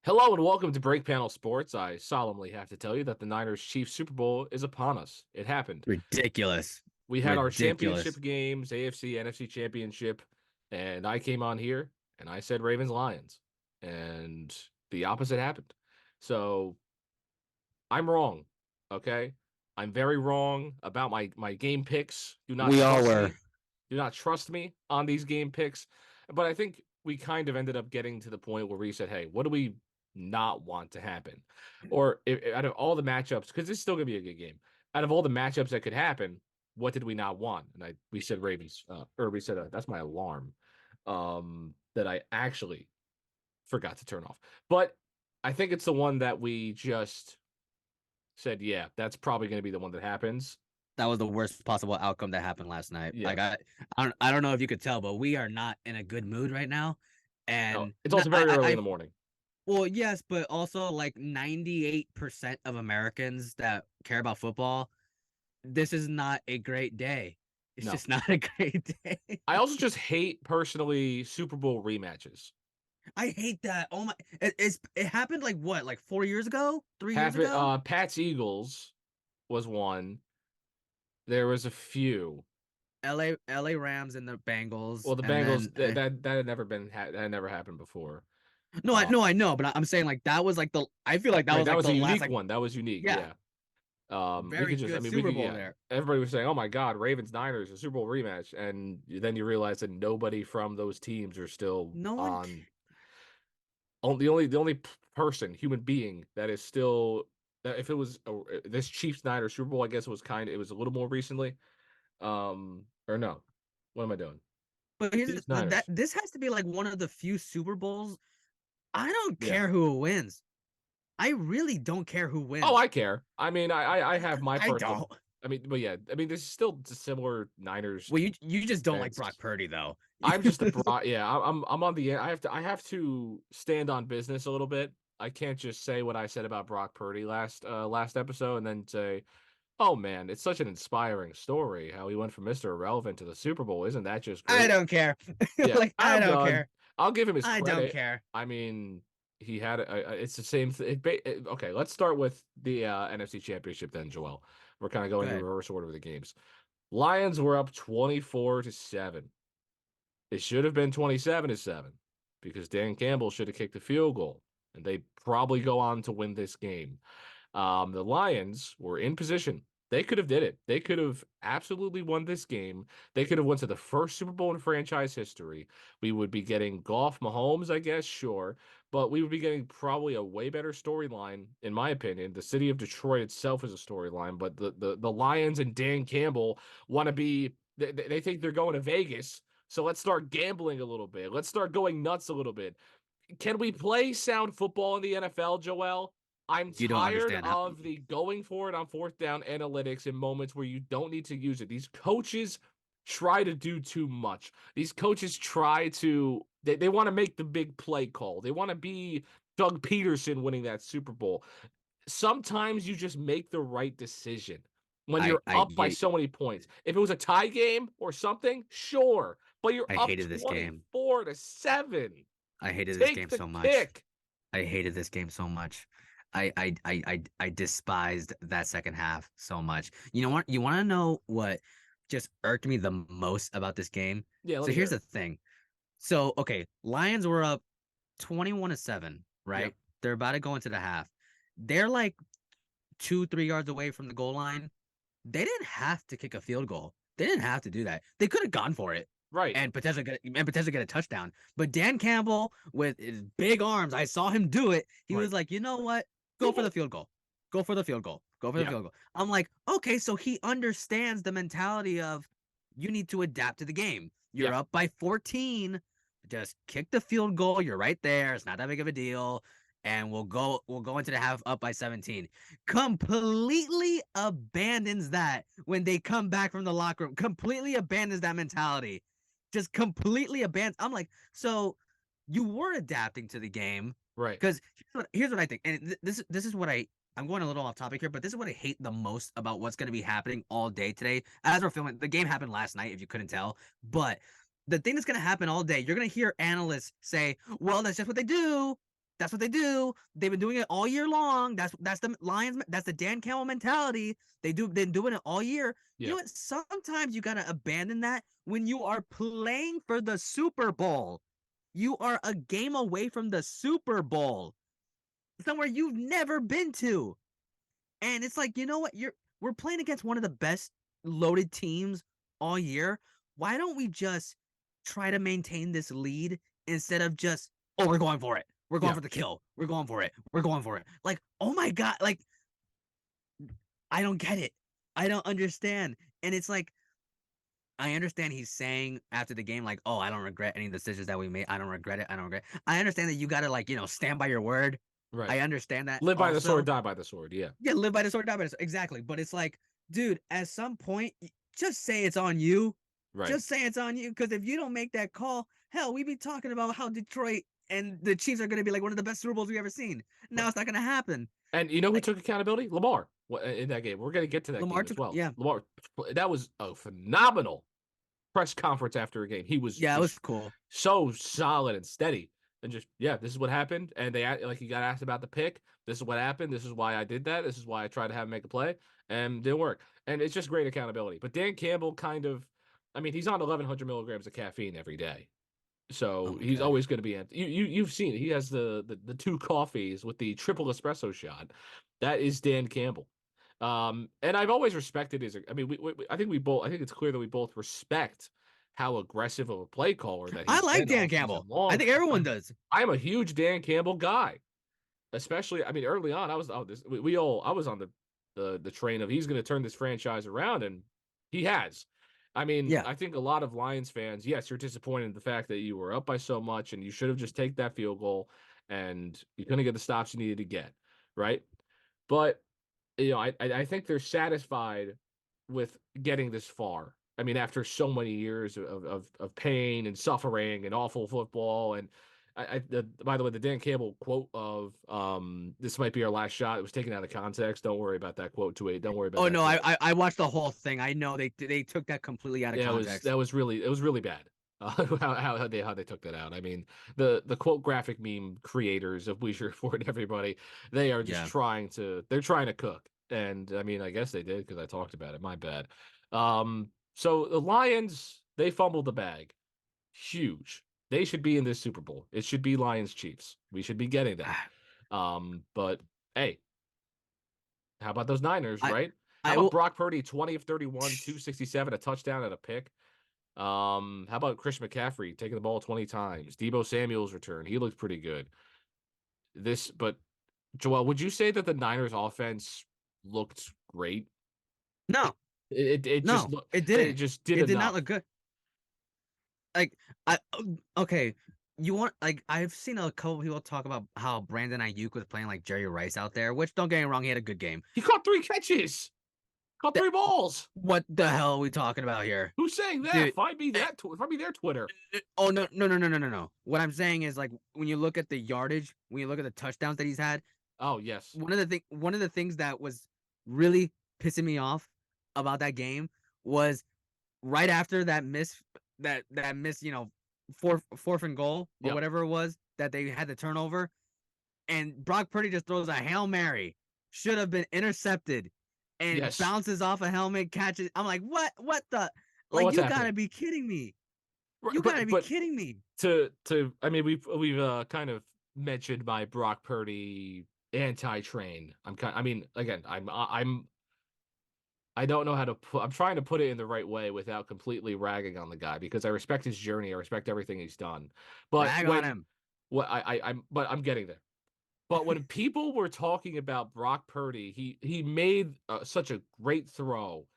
Hello and welcome to Break Panel Sports. I solemnly have to tell you that the Niners Chiefs Super Bowl is upon us. It happened. Ridiculous. We had our championship Ridiculous. games, AFC, NFC championship, and I came on here and I said Ravens Lions. And the opposite happened. So I'm wrong. Okay. I'm very wrong about my game picks. Do not We all trust were. me. Do not trust me on these game picks. But I think we kind of ended up getting to the point where we said, hey, what do we not want to happen? Or out of all the matchups, because it's still going to be a good game, out of all the matchups that could happen, what did we not want? And we said Ravens, or we said, that's my alarm that I actually forgot to turn off. But I think it's the one that we just said, yeah, that's probably going to be the one that happens. That was the worst possible outcome that happened last night. Yeah. I don't know if you could tell, but we are not in a good mood right now. No, And it's no, also very early in the morning. well, yes, but also like 98% of Americans that care about football, this is not a great day. It's No. just not a great day. I also just hate personally Super Bowl rematches. I hate that. Oh my, it happened like what, like 4 years ago, 3 years Happen ago? Pats Eagles was one. There was a few. LA Rams and the Bengals, Well, the and Bengals then that had never been that had never happened before. no, Uh, I know, but I'm saying like that was like the I feel like that right, was that like was the a last unique like one. That was unique. yeah, Yeah. We very could just, I good mean, we Super could, Bowl yeah. there. Everybody was saying, "Oh my God, Ravens Niners, a Super Bowl rematch," and then you realize that nobody from those teams are still No one on. The only person, human being that is still that if it was this Chiefs Niners Super Bowl, I guess it was a little more recently. Or no, what am I doing? but here's Chiefs that Niners. this has to be like one of the few Super Bowls. I don't Yeah. care who wins. I really don't care who Oh, wins. I care. I mean, I have my I personal. don't. I mean, but yeah, I mean, this is still similar Niners Well, you just don't like Brock fans. Purdy though. I'm just a broad. Yeah, I'm on the. I have to stand on business a little bit. I can't just say what I said about Brock Purdy last episode and then say, "Oh man, it's such an inspiring story how he went from Mr. Irrelevant to the Super Bowl. Isn't that just I great?" don't care. Yeah, Like I I'm don't done. care. I'll give him his I don't credit. care. I mean, he had it's the same thing. Okay, let's start with the NFC Championship then, Joel. We're kind of Go going in ahead. reverse order of the games. Lions were up 24-7. It should have been 27-7 because Dan Campbell should have kicked the field goal, and they probably go on to win this game. The Lions were in position. They could have did it. They could have absolutely won this game. They could have went to the first Super Bowl in franchise history. We would be getting Golf Mahomes, I guess, sure, but we would be getting probably a way better storyline, in my opinion. The city of Detroit itself is a storyline, but the Lions and Dan Campbell want to be. They think they're going to Vegas, so let's start gambling a little bit. Let's start going nuts a little bit. Can we play sound football in the NFL, Joel? I'm You don't tired understand how of the going for it on fourth down analytics in moments where you don't need to use it. These coaches try to do too much. These coaches try to they want to make the big play call. They want to be Doug Peterson winning that Super Bowl. Sometimes you just make the right decision when you're I up by so many points. If it was a tie game or something, sure, but you're I up hated this game. 24-7. I hated this Take game the so much. kick. I hated this game so much. I despised that second half so much. You know what? You want to know what just irked me the most about this game? Yeah, let So me here's hear the it. thing. So okay, Lions were up 21-7, Yeah, right? They're about to go into the half. They're like 2, 3 yards away from the goal line. They didn't have to kick a field goal. They didn't have to do that. They could have gone for it right. and potentially get a touchdown. But Dan Campbell with his big arms, I saw him do it. He Right. was like, you know what? Go Field for the goal. field goal. Go for the field goal. Go for the Yeah. field goal. I'm like, okay, so he understands the mentality of you need to adapt to the game. You're Yeah. up by 14. Just kick the field goal. You're right there. It's not that big of a deal. And we'll go into the half up by 17. Completely abandons that when they come back from the locker room. Completely abandons that mentality. Just completely abandons. I'm like, so you were adapting to the game Right. because here's what I think, and this is what I'm going a little off topic here, but this is what I hate the most about what's going to be happening all day today. As we're filming, the game happened last night, if you couldn't tell, but the thing that's going to happen all day, you're going to hear analysts say, "Well, that's just what they do." That's what they do. They've been doing it all year long. That's the Lions. That's the Dan Campbell mentality. Been doing it all year. You Yeah. know what? Sometimes you gotta abandon that when you are playing for the Super Bowl. You are a game away from the Super Bowl, somewhere you've never been to, and it's like, you know what? We're playing against one of the best loaded teams all year. Why don't we just try to maintain this lead instead of just, oh, we're going for it. We're going Yeah. for the kill. We're going for it. We're going for it. Like, oh my God. Like, I don't get it. I don't understand. And it's like, I understand he's saying after the game, like, oh, I don't regret any decisions that we made. I don't regret it. I don't regret it. I understand that you got to, like, stand by your word. Right. I understand that Live by the sword, also. die by the sword. Yeah. Yeah, live by the sword, die by the sword. Exactly. But it's like, dude, at some point, just say it's on you. Right. Just say it's on you. Because if you don't make that call, hell, we be talking about how Detroit and the Chiefs are going to be like one of the best Super Bowls we've ever seen. Now Right. it's not going to happen. And you know who Like, took accountability? Lamar in that game. We're going to get to that Lamar game as took, well. yeah, Lamar, that was a phenomenal press conference after a game. He was yeah, it was just cool. so solid and steady. And just, yeah, this is what happened. And he got asked about the pick. This is what happened. This is why I did that. This is why I tried to have him make a play and didn't work. And it's just great accountability. But Dan Campbell he's on 1,100 milligrams of caffeine every day. Oh So my he's God. always going to be you've seen it. He has the two coffees with the triple espresso shot. That is Dan Campbell. And I've always respected his. I mean, I think I think it's clear that we both respect how aggressive of a play caller that I he's like been all Dan season Campbell. I long. think everyone does. I'm a huge Dan Campbell guy, especially. I mean, early on, I was I was on the train of he's going to turn this franchise around, and he has. I mean, Yeah. I think a lot of Lions fans, yes, you're disappointed in the fact that you were up by so much and you should have just taken that field goal and you couldn't get the stops you needed to get, right? But I think they're satisfied with getting this far. I mean, after so many years of pain and suffering and awful football, and by the way, the Dan Campbell quote of "This might be our last shot." It was taken out of context. Don't worry about that quote. Don't worry about Oh that no, quote. I watched the whole thing. I know they took that completely out of Yeah, context. it was really bad. How they took that out. I mean, the quote graphic meme creators of Bleacher Report and everybody, they are just Yeah. they're trying to cook. And I mean, I guess they did because I talked about it. My bad. So the Lions, they fumbled the bag. Huge. They should be in this Super Bowl. It should be Lions Chiefs. We should be getting that. But hey, how about those Niners, I right? How I about will. Brock Purdy, 20 of 31, 267, a touchdown and a pick? How about Chris McCaffrey taking the ball 20 times? Debo Samuel's return. He looks pretty good. But Joel, would you say that the Niners offense looked great? No, It just no, looked it it didn't. just did It did not enough. look good. Like, okay, you want, like, I've seen a couple people talk about how Brandon Ayuk was playing like Jerry Rice out there, which, don't get me wrong, he had a good game. He caught 3 catches, caught Th- 3 balls. What the hell are we talking about here, Who's saying that? dude? Find me their Twitter. Oh no, no, no, no, no, no, no. What I'm saying is, like, when you look at the yardage, when you look at the touchdowns that he's had, Oh, yes. one of the things that was really pissing me off about that game was right after that miss, fourth and goal or Yep. whatever it was that they had the turnover, and Brock Purdy just throws a Hail Mary, should have been intercepted, and Yes. bounces off a helmet, catches. I'm like, what the, Well, like, what's you happening? gotta be kidding me. Right, You gotta be but kidding me. I mean we've kind of mentioned my Brock Purdy anti-train. I mean, again, I don't know how to put I'm trying to put it in the right way without completely ragging on the guy because I respect his journey, I respect everything he's done. But Rag on him. I'm getting there. But when people were talking about Brock Purdy, he made such a great throw.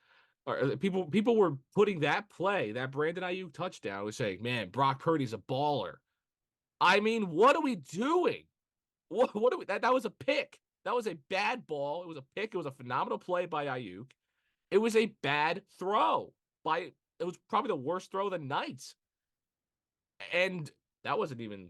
People were putting that play, that Brandon Ayuk touchdown, was saying, "Man, Brock Purdy's a baller." I mean, what are we doing? What are we? That was a pick. That was a bad ball. It was a pick. It was a phenomenal play by Ayuk. It was a bad throw by. It was probably the worst throw of the night, and that wasn't even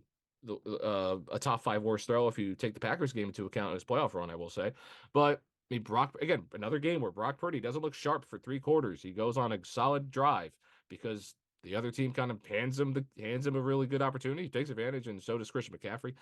a top 5 worst throw if you take the Packers game into account in his playoff run. I will say, but I mean, Brock again, another game where Brock Purdy doesn't look sharp for 3 quarters. He goes on a solid drive because The other team kind of hands him a really good opportunity. He takes advantage, and so does Christian McCaffrey.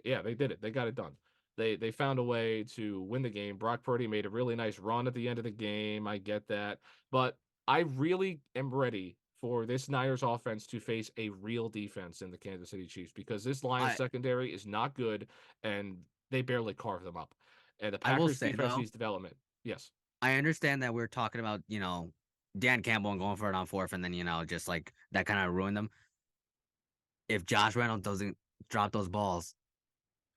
Yeah, they did it. They got it done. They found a way to win the game. Brock Purdy made a really nice run at the end of the game. I get that, but I really am ready for this Niners offense to face a real defense in the Kansas City Chiefs because this Lions I secondary is not good, and they barely carve them up. And the I will Packers say defense though, needs development. Yes. I understand that we're talking about, Dan Campbell and going for it on fourth, and then, just like that kind of ruined them. If Josh Reynolds doesn't drop those balls,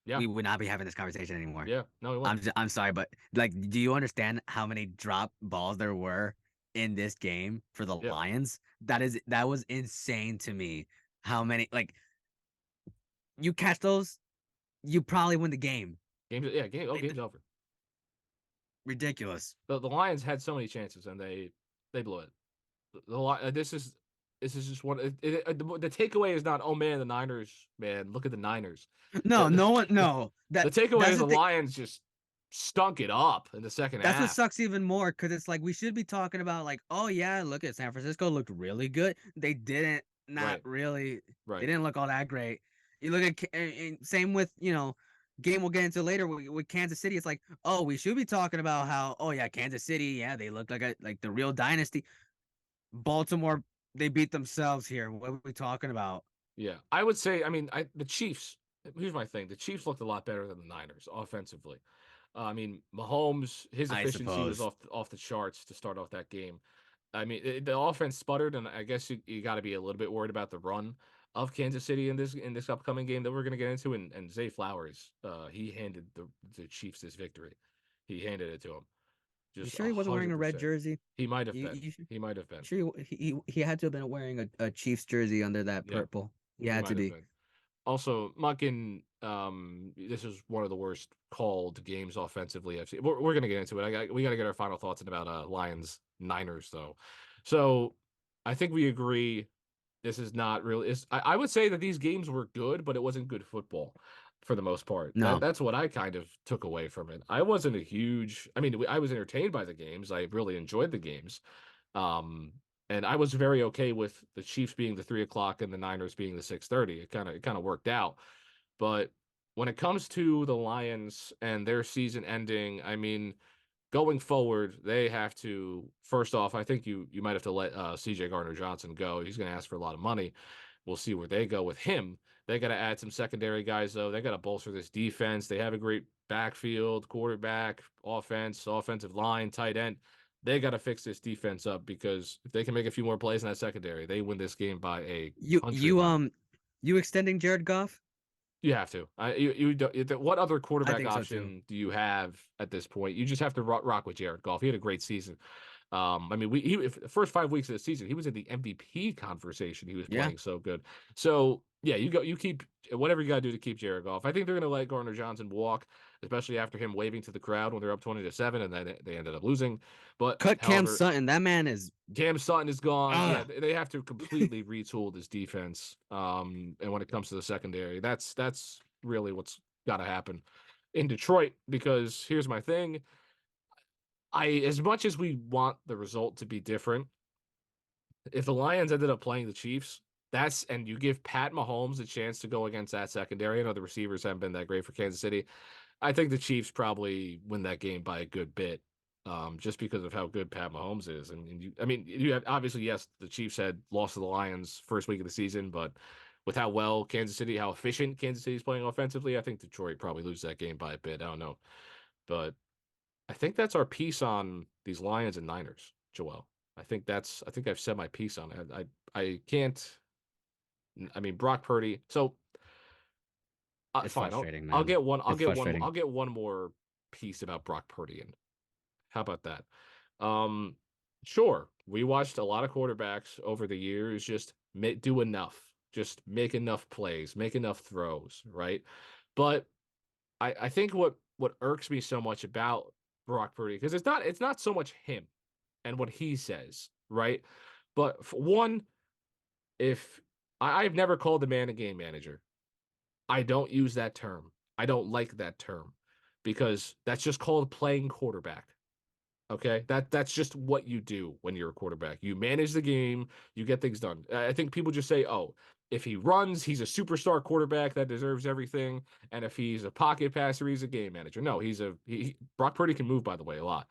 Yeah. we would not be having this conversation anymore. Yeah. No, he won't. I'm sorry, but like, do you understand how many drop balls there were in this game for the Yeah. Lions? That was insane to me. How many, like, you catch those, you probably win the game. Game's over. Ridiculous. The Lions had so many chances and they blew it. This is just one. The takeaway is not, oh man, the Niners, man, look at the Niners. No, The, no one, no. the takeaway That's is the the thing. Lions just stunk it up in the second That's what half. sucks even more because it's like we should be talking about like, oh yeah, look at San Francisco looked really good. They didn't, not Right, really. They right. didn't look all that great. You look at and same with game we'll get into later with Kansas City. It's like, oh, we should be talking about how, oh yeah, Kansas City, yeah, they look like the real dynasty. Baltimore, they beat themselves here. What are we talking about? Yeah, I would say. I mean, the Chiefs. Here's my thing: the Chiefs looked a lot better than the Niners offensively. I mean, Mahomes, his I efficiency was suppose. off the charts to start off that game. I mean, the offense sputtered, and I guess you got to be a little bit worried about the run of Kansas City in this upcoming game that we're going to get into. And Zay Flowers, he handed the Chiefs this victory. He handed it to them, You just sure he wasn't wearing a red 100%. jersey? He might have been. You He might have been. sure he had to have been wearing a Chiefs jersey under that Yeah, purple. He he had to might have be. been. Also, Munkin, this is one of the worst called games offensively I've seen. We're gonna get into it. We gotta get our final thoughts about Lions Niners though. So I think we agree this is not really. I would say that these games were good, but it wasn't good football for the most part. No, That's what I kind of took away from it. I wasn't a huge. I mean, I was entertained by the games. I really enjoyed the games. Um, and I was very okay with the Chiefs being the 3 o'clock and the Niners being the 6:30. It kind of worked out. But when it comes to the Lions and their season ending, I mean, going forward, they have to first off, I think you might have to let CJ Gardner Johnson go. He's going to ask for a lot of money. We'll see where they go with him. They got to add some secondary guys though. They got to bolster this defense. They have a great backfield, quarterback, offensive line, tight end. They got to fix this defense up because if they can make a few more plays in that secondary, they win this game by a you country you mile. um you extending Jared Goff? You have to. You don't. What other I quarterback think so too. option do you have at this point? You just have to rock with Jared Goff. He had a great season. I mean, the first 5 weeks of the season, he was in the MVP conversation. He was Yeah, playing so good. So yeah, you keep whatever you got to do to keep Jared Goff. I think they're going to let Gardner Johnson walk, especially after him waving to the crowd when they're up 20-7, and then they ended up losing. But cut Cam however, Sutton. That man is. Cam Sutton is gone. Yeah, Ah, they have to completely retool this defense. And when it comes to the secondary, that's really what's got to happen in Detroit. Because here's my thing: as much as we want the result to be different, if the Lions ended up playing the Chiefs, and you give Pat Mahomes a chance to go against that secondary. I know the receivers haven't been that great for Kansas City. I think the Chiefs probably win that game by a good bit, just because of how good Pat Mahomes is. I mean, you have obviously, yes, the Chiefs had lost to the Lions first week of the season, but with how efficient Kansas City is playing offensively, I think Detroit probably loses that game by a bit. I don't know, but I think that's our piece on these Lions and Niners, Joel. I think I've said my piece on it. I can't. I mean, Brock Purdy. So it's fine. frustrating, man. It's frustrating. I'll get one more piece about Brock Purdy. And how about that? Um, sure. We watched a lot of quarterbacks over the years just do enough, just make enough plays, make enough throws, right? But I think what irks me so much about Brock Purdy because it's not so much him and what he says, right? But for one, if I've never called the man a game manager. I don't use that term. I don't like that term because that's just called playing quarterback. Okay, that's just what you do when you're a quarterback. You manage the game, you get things done. I think people just say, "Oh, if he runs, he's a superstar quarterback that deserves everything, and if he's a pocket passer, he's a game manager." No, Brock Purdy can move, by the way, a lot,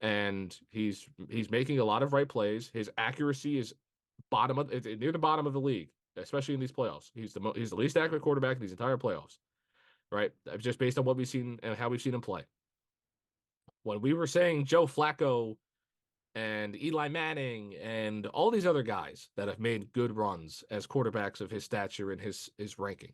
and he's making a lot of right plays. His accuracy is near the bottom of the league, especially in these playoffs. He's the least accurate quarterback in these entire playoffs, right? Just based on what we've seen and how we've seen him play. When we were saying Joe Flacco and Eli Manning and all these other guys that have made good runs as quarterbacks of his stature and his ranking.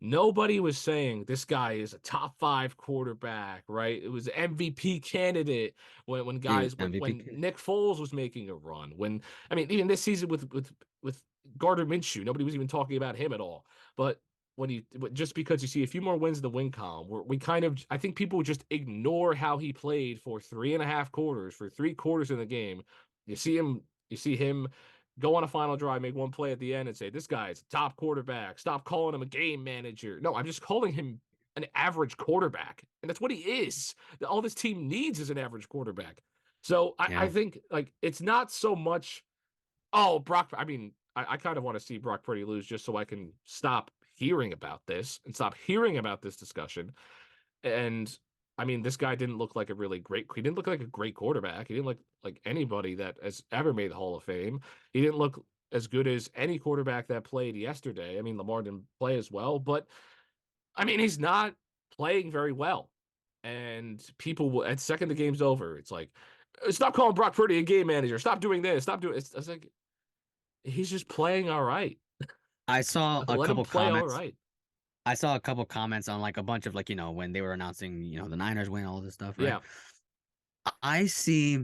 Nobody was saying this guy is a top 5 quarterback, right? It was MVP candidate when Dude, guys MVP. when Nick Foles was making a run. When I mean, even this season with Gardner Minshew, nobody was even talking about him at all. But just because you see a few more wins in the win column, we kind of I think people just ignore how he played for 3.5 quarters, for 3 quarters in the game. You see him go on a final drive, make one play at the end, and say, this guy is a top quarterback. Stop calling him a game manager. No, I'm just calling him an average quarterback. And that's what he is. All this team needs is an average quarterback. So I Yeah. think like it's not so much, oh, Brock. I mean, I kind of want to see Brock Purdy lose just so I can stop hearing about this and stop hearing about this discussion. And I mean, this guy didn't look like he didn't look like a great quarterback. He didn't look like anybody that has ever made the Hall of Fame. He didn't look as good as any quarterback that played yesterday. I mean, Lamar didn't play as well, but I mean, he's not playing very well. And people will, at second the game's over, it's like, stop calling Brock Purdy a game manager. Stop doing this. Stop doing it. It's like, he's just playing all right. I saw a Let him couple play all comments. right. I saw a couple comments on like a bunch of like, when they were announcing, the Niners win, all this stuff, right? Yeah. I see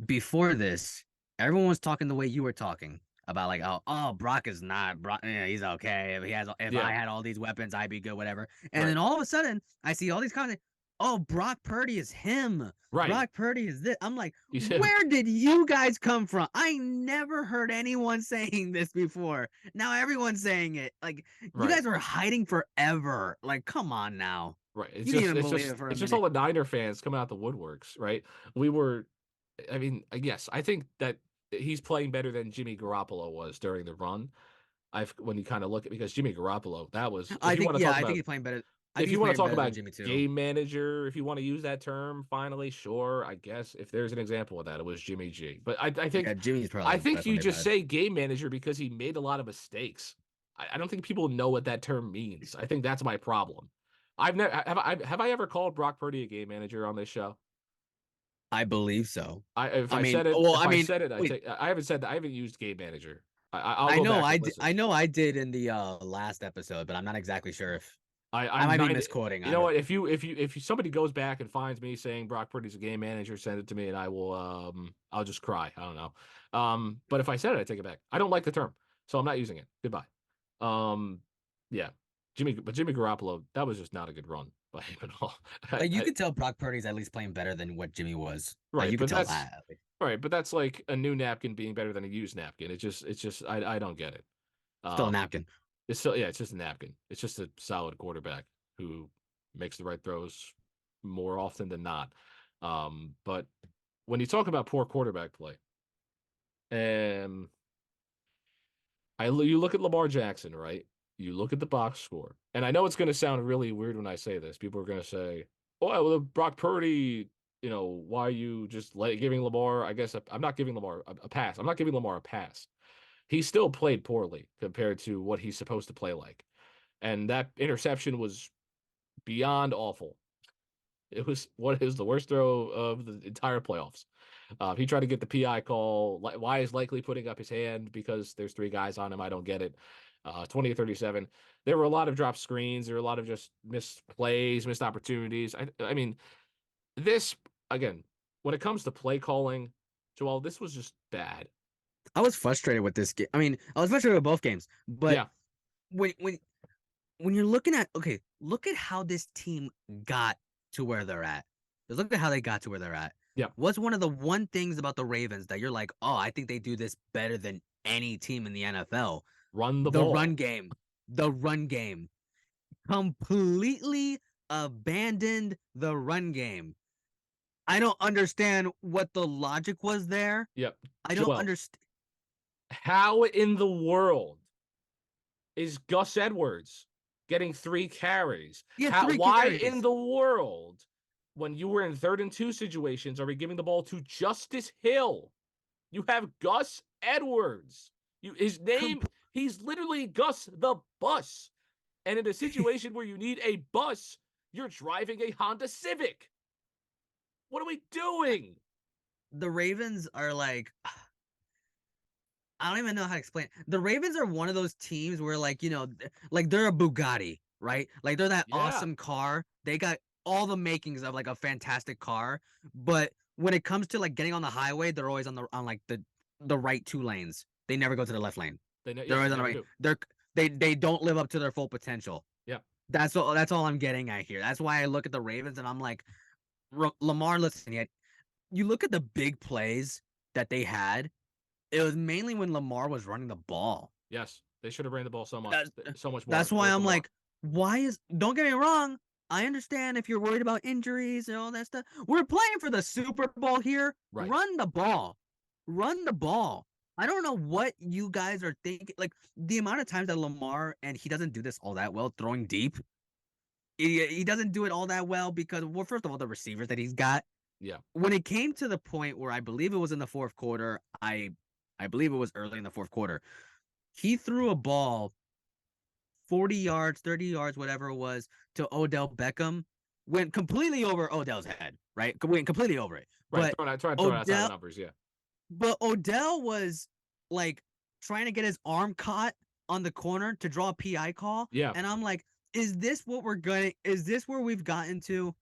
before this, everyone was talking the way you were talking about like, oh, Brock is not Brock, yeah, he's okay. If I Yeah. had all these weapons, I'd be good, whatever. And then Right. all of a sudden, I see all these comments. Oh, Brock Purdy is him. Right. Brock Purdy is this. I'm like, You said, where did you guys come from? I never heard anyone saying this before. Now everyone's saying it. Like, you right. guys were hiding forever. Like, come on now. Right. You didn't even believe it for a It's just all minute. the Niner fans coming out the woodworks, right? We were I mean, yes, I think that he's playing better than Jimmy Garoppolo was during the run. I've when you kind of look at because Jimmy Garoppolo, that was I think, yeah, I think he's playing better. I think if he's you want to playing talk better than about Jimmy too. game manager, if you want to use that term, finally, sure, I guess if there's an example of that, it was Jimmy G. But Yeah, Jimmy's probably I the think best one you they've just had. say game manager because he made a lot of mistakes. I don't think people know what that term means. I think that's my problem. I've never have I ever called Brock Purdy a game manager on this show? I believe so. I mean, If I said it, wait. I haven't said that. I haven't used game manager. I'll I go know back I and did. listen. I know I did in the last episode, but I'm not exactly sure if I I'm might be 90. misquoting. You I know don't. what? If somebody goes back and finds me saying Brock Purdy's a game manager, send it to me and I will I'll just cry. I don't know. But if I said it, I take it back. I don't like the term, so I'm not using it. Goodbye. Um, yeah, Jimmy Garoppolo, that was just not a good run by him at all. Like you could tell Brock Purdy's at least playing better than what Jimmy was. Like Right, you could but tell that's that. Like, right, but that's like a new napkin being better than a used napkin. It's just I don't get it. still a Um, napkin. it's still yeah, it's just a napkin. It's just a solid quarterback who makes the right throws more often than not. But when you talk about poor quarterback play, um, you look at Lamar Jackson, right? You look at the box score, and I know it's going to sound really weird when I say this. People are going to say, "Oh, well, Brock Purdy, why are you just giving Lamar?" I guess I'm not giving Lamar a pass. I'm not giving Lamar a pass. He still played poorly compared to what he's supposed to play like, and that interception was beyond awful. It was what is the worst throw of the entire playoffs. He tried to get the PI call. Why is Likely putting up his hand because there's 3 guys on him? I don't get it. 20-37. There were a lot of drop screens. There were a lot of just missed plays, missed opportunities. I mean, this again, when it comes to play calling, Joel, this was just bad. I was frustrated with this game. I mean, I was frustrated with both games, but Yeah, when when when you're looking at okay, look at how this team got to where they're at. Just look at how they got to where they're at. yeah. What's one of the one things about the Ravens that you're like, oh, I think they do this better than any team in the NFL? Run the The run ball. game. The run game. Completely abandoned the run game. I don't understand what the logic was there. Yep. I don't Joel, understand. how in the world is Gus Edwards getting 3 carries? Yeah, How? three Why in carries. the world, when you were in 3rd and 2 situations, are we giving the ball to Justice Hill? You have Gus Edwards. His name, Com- he's literally Gus the Bus. And in a situation where you need a bus, you're driving a Honda Civic. What are we doing? the Ravens are like, I don't even know how to explain it. The Ravens are one of those teams where, like, like they're a Bugatti, right? Like they're that Yeah. awesome car. They got all the makings of like a fantastic car, but when it comes to like getting on the highway, they're always on like the right 2 lanes. They never go to the left lane. They're They always on the never right. do. They don't live up to their full potential. Yeah. That's all I'm getting at here. That's why I look at the Ravens and I'm like, Lamar, listen, you look at the big plays that they had. It was mainly when Lamar was running the ball. Yes. They should have ran the ball That's so much more that's why with I'm Lamar. like, why is? Don't get me wrong. I understand if you're worried about injuries and all that stuff. We're playing for the Super Bowl here. Right. Run the ball. Run the ball. I don't know what you guys are thinking. Like the amount of times that Lamar, and he doesn't do this all that well, throwing deep. He doesn't do it all that well because, well, first of all, the receivers that he's got. Yeah. When it came to the point where I believe it was in the fourth quarter, I believe it was early in the fourth quarter. He threw a ball 40 yards, 30 yards, whatever it was, to Odell Beckham, went completely over Odell's head, right? Went completely over it. Right. But Trying to throw it outside the Odell, numbers. Yeah. but Odell was like trying to get his arm caught on the corner to draw a PI call. Yeah. And I'm like, is this what we're going? Is this where we've gotten to?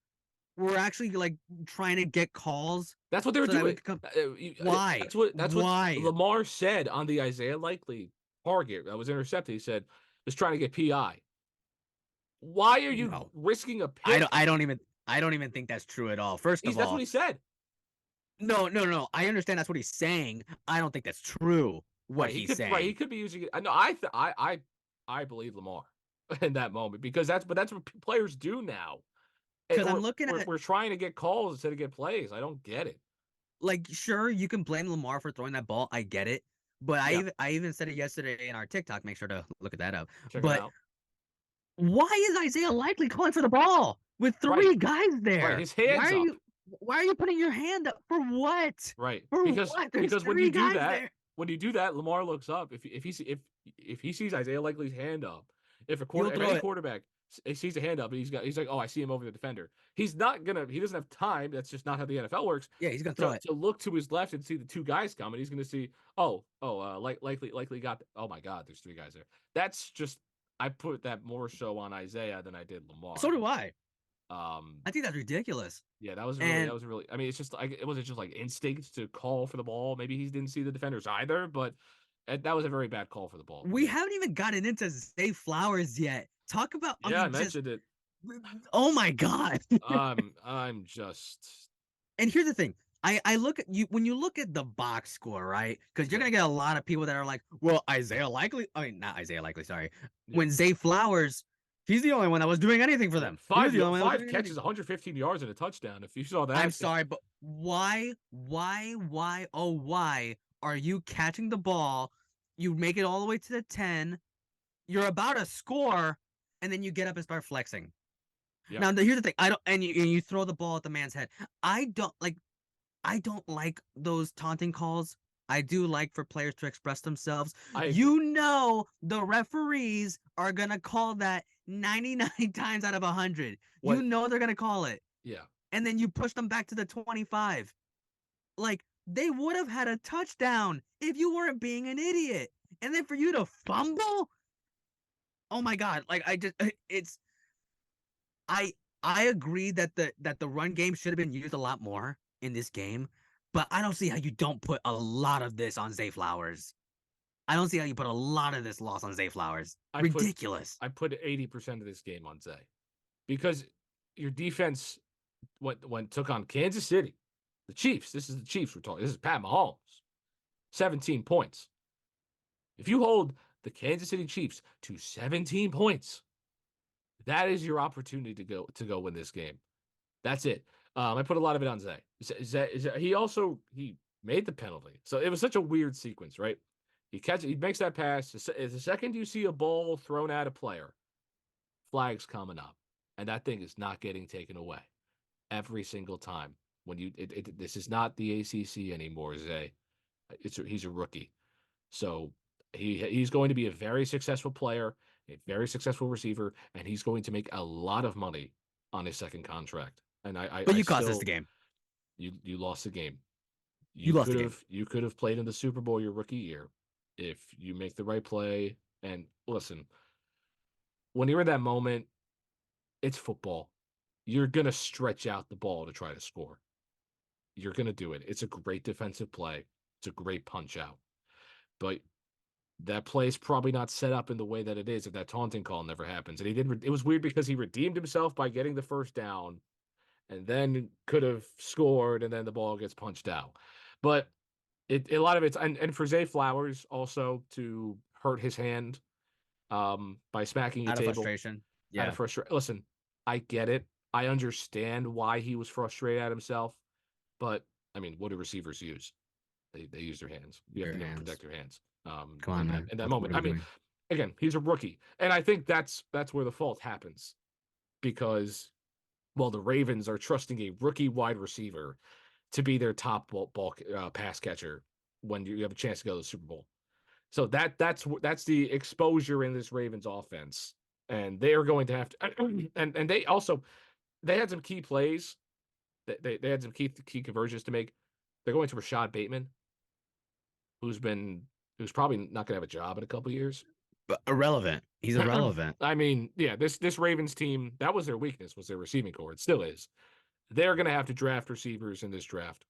We're actually like trying to get calls That's what they were so that we doing. could come. That's Why? what Why? Lamar said on the Isaiah Likely target that was intercepted. He said, "Was trying to get PI." Why are you No, risking a I pick? don't. I don't even think that's true at all. First of That's what all, he said. no. I understand that's what he's saying. I don't think that's true. What Right. he's He saying. could be using it. I know. I believe Lamar in that moment because that's what players do now. Because I'm looking at We're trying to get calls instead of get plays. I don't get it. like, sure, you can blame Lamar for throwing that ball. I get it. But Yeah. I even said it yesterday in our TikTok. Make sure to look at that up. Check it But out. why is Isaiah Likely calling for the ball with Right. 3 guys Right. there? His hands up. Why are you putting your hand up for what? Right. For what? There's When you three do guys that, there. Lamar looks up. If he sees Isaiah Likely's hand up, He'll if throw any it. quarterback sees a hand up and he's like, oh, I see him over the defender. He doesn't have time. That's just not how the NFL works. Yeah, he's gonna throw it. To look to his left and see the 2 guys coming. He's gonna see, likely got. Oh my God, there's 3 guys there. That's just I put that more so on Isaiah than I did Lamar. So do I. Um, I think that's ridiculous. yeah, And that was really. I mean, it's just like it wasn't just like instinct to call for the ball. Maybe he didn't see the defenders either, but that was a very bad call for the ball. we haven't even gotten into Zay Flowers yet. Talk about, I Yeah, I mean, just mentioned it. oh my god. I'm just And here's the thing. I look at you when you look at the box score, right? Because you're yeah, gonna get a lot of people that are like, well, Isaiah Likely. I mean, not Isaiah Likely, sorry. yeah, When Zay Flowers, he's the only one that was doing anything for yeah. them. He was the only one that was Five doing catches, anything. 115 yards and a touchdown. If you saw I'm that, sorry, but why are you catching the ball? You make it all the way to the 10. You're about to score, and then you get up and start flexing. yeah, Now, here's the thing. I don't, and you throw the ball at the man's head. I don't like those taunting calls. I do like for players to express themselves. I agree. You know the referees are gonna call that 99 times out of 100. What? You know they're gonna call it. Yeah, And then you push them back to the 25. Like, they would have had a touchdown if you weren't being an idiot. And then for you to fumble? Oh my god. Like, it's I I agree that the run game should have been used a lot more in this game, but I don't see how you don't put a lot of this on Zay Flowers. I don't see how you put a lot of this loss on Zay Flowers. Ridiculous. I put 80% of this game on Zay because your defense took on Kansas City, the Chiefs. This is the Chiefs we're talking. This is Pat Mahomes, 17 points. If you hold the Kansas City Chiefs to 17 points, that is your opportunity to go win this game. That's it. I put a lot of it on Zay. He made the penalty, so it was such a weird sequence, right? He makes that pass. The second you see a ball thrown at a player, flags coming up, and that thing is not getting taken away every single time. This is not the ACC anymore, Zay. He's a rookie, so he's going to be a very successful player, a very successful receiver, and he's going to make a lot of money on his second contract. And But I you cost us the still game. you lost the game. You lost the game. You could have played in the Super Bowl your rookie year if you make the right play. And listen, when you're in that moment, it's football. You're gonna stretch out the ball to try to score. You're gonna do it. It's a great defensive play. It's a great punch out. But that play is probably not set up in the way that it is if that taunting call never happens. And he did. It was weird because he redeemed himself by getting the first down, and then could have scored, and then the ball gets punched out. But a lot of it's and for Zay Flowers also to hurt his hand by smacking a Out of table frustration. out Yeah. of frustration. Listen, I get it. I understand why he was frustrated at himself, but I mean, what do receivers use? They use their hands. You have to know protect your hands. Come on, man. In that What moment, are I we mean, doing? again, he's a rookie, and I think that's where the fault happens because well, the Ravens are trusting a rookie wide receiver to be their top pass catcher when you have a chance to go to the Super Bowl. So that's the exposure in this Ravens offense, and they are going to have to. And they also they had some key plays. They had some key conversions to make. They're going to Rashad Bateman, who's probably not going to have a job in a couple years. But irrelevant. He's irrelevant. I mean, yeah, this Ravens team, that was their weakness, was their receiving core. It still is. They're going to have to draft receivers in this draft.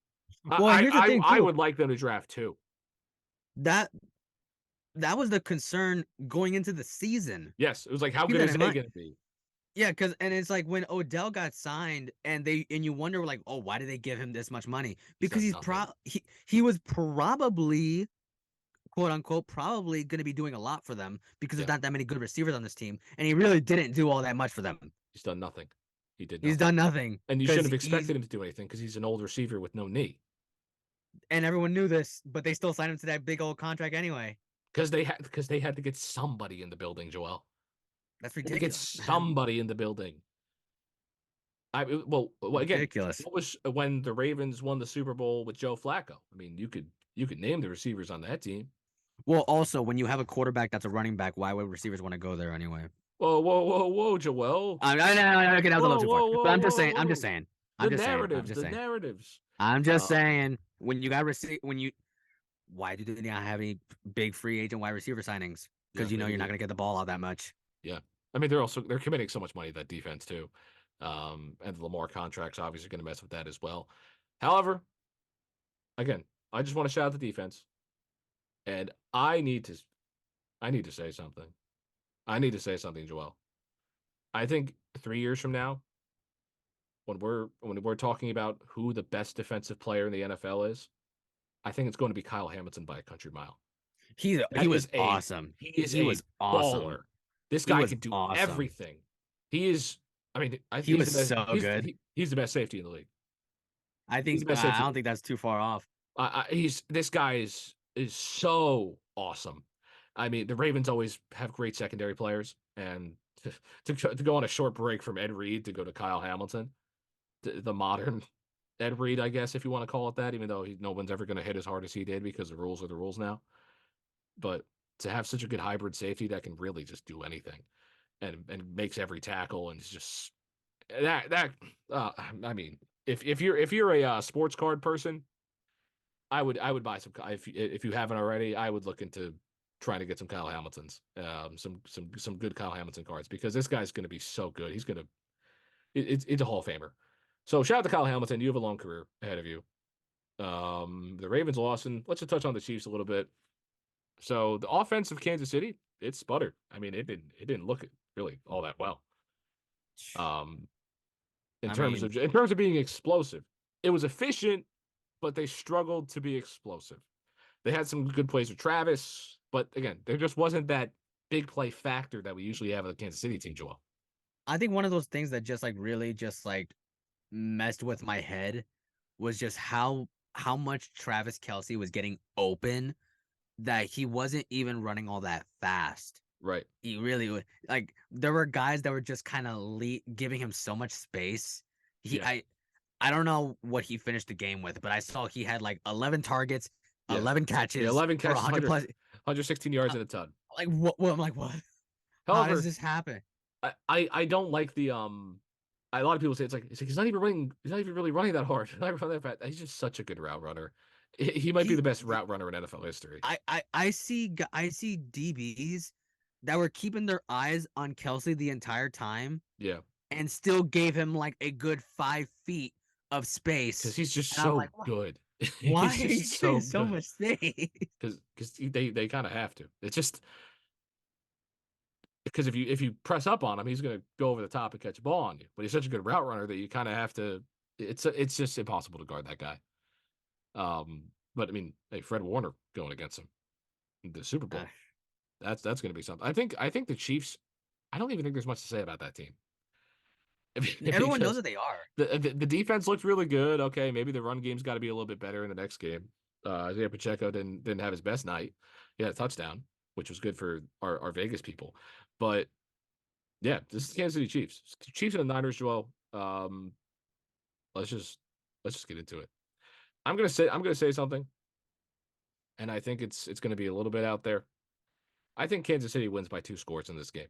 Well, here's the thing I too. would like them to draft two. That was the concern going into the season. Yes, it was like, how Keep good that is in he mind. going to be? Yeah, and it's like when Odell got signed, and you wonder like, oh, why did they give him this much money? Because he was probably quote unquote probably going to be doing a lot for them because there's not that many good receivers on this team, and he really didn't do all that much for them. He's done nothing. He's done nothing, and you shouldn't have expected him to do anything because he's an old receiver with no knee. And everyone knew this, but they still signed him to that big old contract anyway. Because they had to get somebody in the building, Joel. That's ridiculous. Get somebody in the building. Well, again, ridiculous. What was when the Ravens won the Super Bowl with Joe Flacco? I mean, you could name the receivers on that team. Well, also when you have a quarterback that's a running back, why would receivers want to go there anyway? Whoa, Joel. Okay, that was a little too far. But I'm just saying. The narratives. I'm just saying when you got why do they not have any big free agent wide receiver signings? Because you're not gonna get the ball out that much. Yeah, I mean they're committing so much money to that defense too, and the Lamar contract's obviously going to mess with that as well. However, again, I just want to shout out the defense, and I need to say something. I need to say something, Joel. I think 3 years from now, when we're talking about who the best defensive player in the NFL is, I think it's going to be Kyle Hamilton by a country mile. He was awesome. He was awesome. Baller. This guy can do everything. He is. I mean, he was so good. He's the best safety in the league. I think. I don't think that's too far off. This guy is so awesome. I mean, the Ravens always have great secondary players, and to go on a short break from Ed Reed to go to Kyle Hamilton, the modern Ed Reed, I guess, if you want to call it that, even though no one's ever going to hit as hard as he did because the rules are the rules now. But to have such a good hybrid safety that can really just do anything and makes every tackle, and it's just I mean, if you're a sports card person, I would buy some. If you haven't already, I would look into trying to get some Kyle Hamiltons, some good Kyle Hamilton cards, because this guy's going to be so good. He's going to it's a Hall of Famer. So shout out to Kyle Hamilton. You have a long career ahead of you. The Ravens lost, and let's just touch on the Chiefs a little bit. So the offense of Kansas City, it sputtered. I mean, it didn't look really all that well. In terms of being explosive, it was efficient, but they struggled to be explosive. They had some good plays with Travis, but again, there just wasn't that big play factor that we usually have with the Kansas City team, Joel. I think one of those things that just like really just like messed with my head was just how much Travis Kelce was getting open, that he wasn't even running all that fast. Right. He really would, like, there were guys that were just kind of giving him so much space. He Yeah. I don't know what he finished the game with, but I saw he had like 11 targets, Yeah. 11 Yeah. catches 11 for catches, 100 plus. 116 yards uh, and a ton. Like what? I'm like, what? How does However, this happen? I don't like the a lot of people say it's like he's not even running, he's not even really running that hard. He's not even running that fast. He's just such a good route runner. He might be the He best route runner in NFL history. I see DBs that were keeping their eyes on Kelsey the entire time Yeah. and still gave him like a good 5 feet of Because space. he's just And I'm so like, what? good. Why He's are you just giving so so good. much space? Because they kind of have to. It's just because if you press up on him, he's gonna go over the top and catch a ball on you. But he's such a good route runner that you kind of have to. It's just impossible to guard that guy. But I mean, hey, Fred Warner going against him in the Super Uh, Bowl. That's going to be something. I think the Chiefs. I don't even think there's much to say about that team Everyone knows because that they are. the defense looked really good. Okay, maybe the run game's got to be a little bit better in the next game. Isaiah Pacheco didn't have his best night. He had a touchdown, which was good for our Vegas people. But yeah, this is the Kansas City Chiefs. Chiefs and the Niners, Joel. Let's just get into it. I'm gonna say something, and I think it's gonna be a little bit out there. I think Kansas City wins by 2 scores in this game.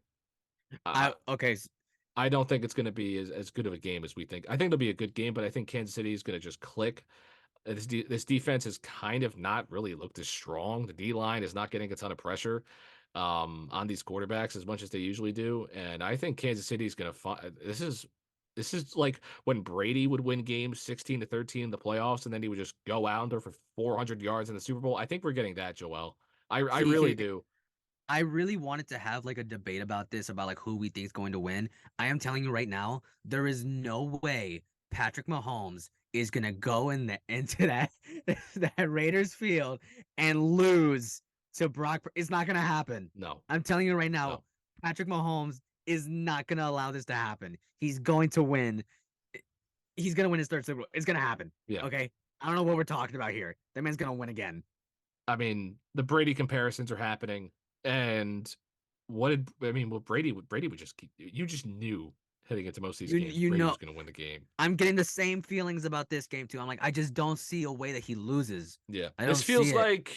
I Okay. I don't think it's gonna be as good of a game as we think. I think it'll be a good game, but I think Kansas City is gonna just click. This defense has kind of not really looked as strong. The D line is not getting a ton of pressure on these quarterbacks as much as they usually do, and I think Kansas City is gonna find this is like when Brady would win games 16-13 in the playoffs, and then he would just go out there for 400 yards in the Super Bowl. I think we're getting that, Joel. I really See, do. I really wanted to have like a debate about this, about like who we think is going to win. I am telling you right now, there is no way Patrick Mahomes is gonna go into that that Raiders field and lose to Brock. It's not gonna happen. No, I'm telling you right now, no. Patrick Mahomes is not gonna allow this to happen. He's going to win. He's gonna win his third Super Bowl. It's gonna happen. Yeah. Okay. I don't know what we're talking about here. That man's gonna win again. I mean, the Brady comparisons are happening, and what did I mean? What Brady would just keep. You just knew heading into most of these games, You Brady know, was going to win the game. I'm getting the same feelings about this game too. I'm like, I just don't see a way that he loses. Yeah, I this don't see feels it. like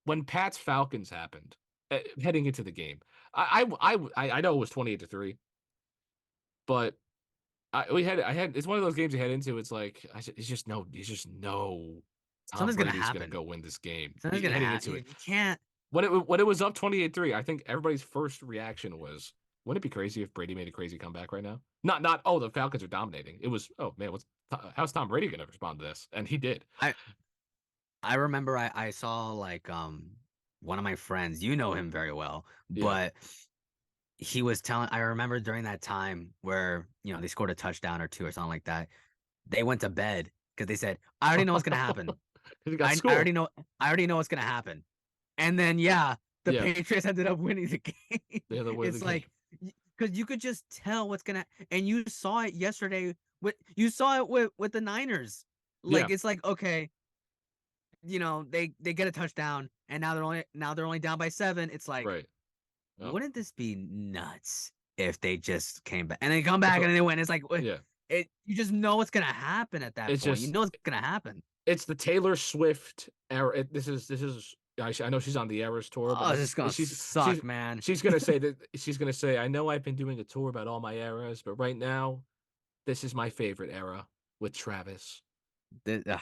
when Pat's Falcons happened, heading into the game. I know it was 28-3, but I had it's one of those games you head into. It's like it's just no, you just know Tom Something's gonna Brady's going to happen. go win this game. Something's gonna Heading into happen. it, You can't. when it was up 28-3, I think everybody's first reaction was, wouldn't it be crazy if Brady made a crazy comeback right now? Not oh, the Falcons are dominating. It was, oh man, how's Tom Brady going to respond to this? And he did. I I remember I saw like one of my friends. You know him very well, Yeah. but he was telling. I remember during that time where they scored a touchdown or two or something like that. They went to bed because they said, "I already know what's gonna happen. He got I schooled. already know. I already know what's gonna happen." And then yeah, the Yeah. Patriots ended up winning the game. They had to win the It's game. like because you could just tell what's gonna, and you saw it yesterday you saw it with the Niners. Yeah. Like it's like okay, they get a touchdown and now they're only down by 7. It's like Right. Oh. wouldn't this be nuts if they just came back and they come back and they win? It's like Yeah. you just know what's gonna happen at that It's point. You just know what's gonna happen. it's the Taylor Swift era. This is I know she's on the Eras tour, but Oh, this this is gonna she's suck, man. she's gonna say that she's gonna say, I know I've been doing a tour about all my eras, but right now this is my favorite era with Travis. The- ugh,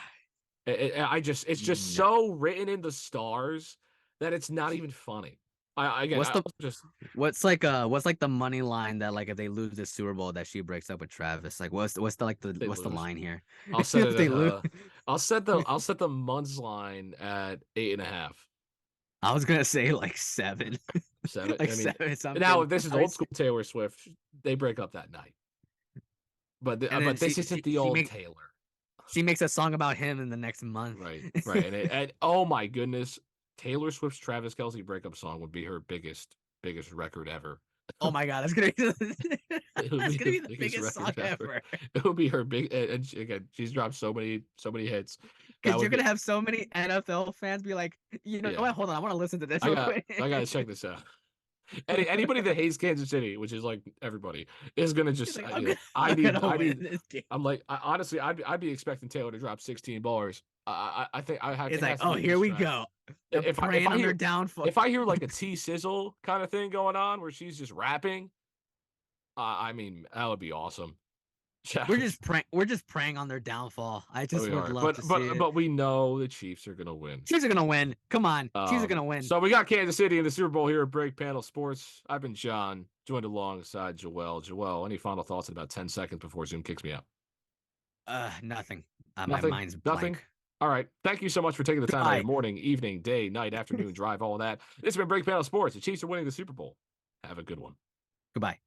I just it's just no. so written in the stars that it's not even funny. What's I the just what's like the money line that like if they lose the Super Bowl that she breaks up with Travis? Like what's the like they what's the lose. line here? I'll set If it they at lose, I'll set the months line at 8.5. I was gonna say like 7, 7. like I mean, 7 now something. if this is I mean, old school Taylor Swift, they break up that night. and then But this isn't the old Taylor. she makes a song about him in the next month. Right, right. And oh my goodness, Taylor Swift's Travis Kelce breakup song would be her biggest record ever. Oh my god, that's gonna be It would that's be gonna the be the biggest biggest song record ever. ever. It would be her big, and again, she's dropped so many hits. That Because would you're be, gonna have so many NFL fans be like, you know yeah. what? Hold on, I want to listen to this real quick. I gotta check this out. Anybody that hates Kansas City, which is like everybody, is gonna He's just like, I I'm need gonna win this game. I'm like honestly I'd be expecting Taylor to drop 16 bars. I It's think it like, has to oh, be here this we track. go. They're If preying I on their hear downfall. if I hear like a T Sizzle kind of thing going on where she's just rapping, I mean that would be awesome. Yeah, We're just preying on their downfall. I just we would are. love to see it. But we know the Chiefs are gonna win. Chiefs are gonna win. Come on, Chiefs are gonna win. So we got Kansas City in the Super Bowl here at Break Panel Sports. I've been John, joined alongside Joel. Joel, any final thoughts in about 10 seconds before Zoom kicks me out? Nothing. My Nothing? mind's Nothing? blank. All right. Thank you so much for taking the time out of your Goodbye. morning, evening, day, night, afternoon, drive, all that. This has been Break Panel Sports. The Chiefs are winning the Super Bowl. Have a good one. Goodbye.